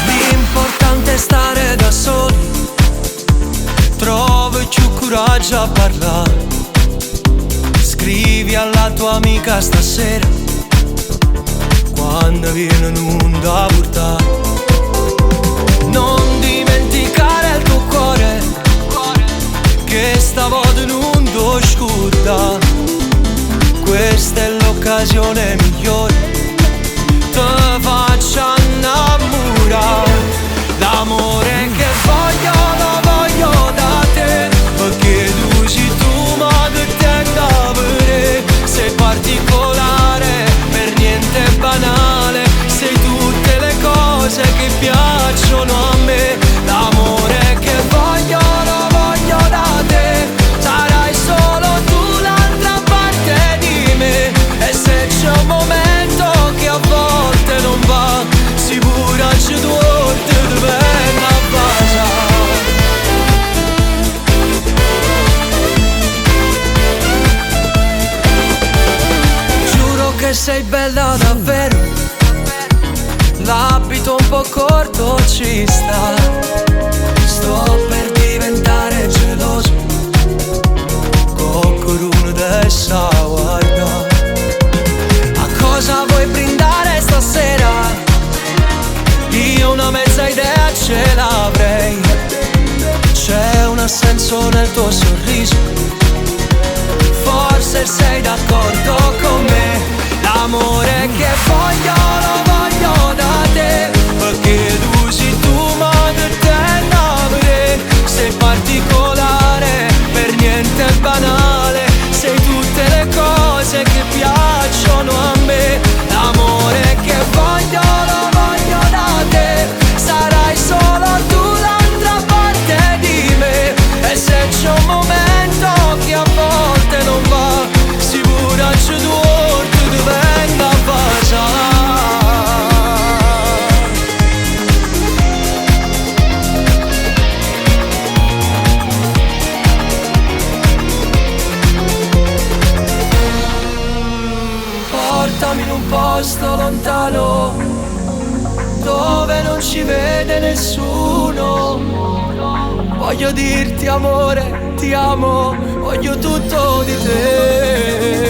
L'importante è stare da soli, trovi più coraggio a parlare. Scrivi alla tua amica stasera, quando viene un'onda a portare. Non dimenticare il tuo cuore, che stavolta non ti scorda. Questa è l'occasione migliore, ti faccio innamorare. L'amore che voglio lo voglio da te, perché tu sei tu, ma che tengo a vedere. Sei particolare, per niente banale, sei tutte le cose che piacciono a me. L'amore che voglio lo voglio da te, sarai solo tu l'altra parte di me. E se c'è un momento che a volte non va, sicura c'è due volte ti vengo a baciare. Giuro che sei bella davvero, l'abito un po' corto ci sta. Sto per diventare geloso, qualcuno adesso guarda. A cosa vuoi brindare stasera? Io una mezza idea ce l'avrei. C'è un assenso nel tuo sorriso, forse sei d'accordo con me. L'amore che voglio lo voglio da te, perché tu sei tu, ma che tengo a vedere. Sei particolare, per niente banale, sei tutte le cose che piacciono a me. L'amore che voglio lo voglio da te, sarai solo tu l'altra parte di me. E se c'è un momento che a volte non va, sicura c'è due volte ti vengo a baciare. Portami in un posto lontano, dove non ci vede nessuno. Voglio dirti amore, ti amo, voglio tutto di te.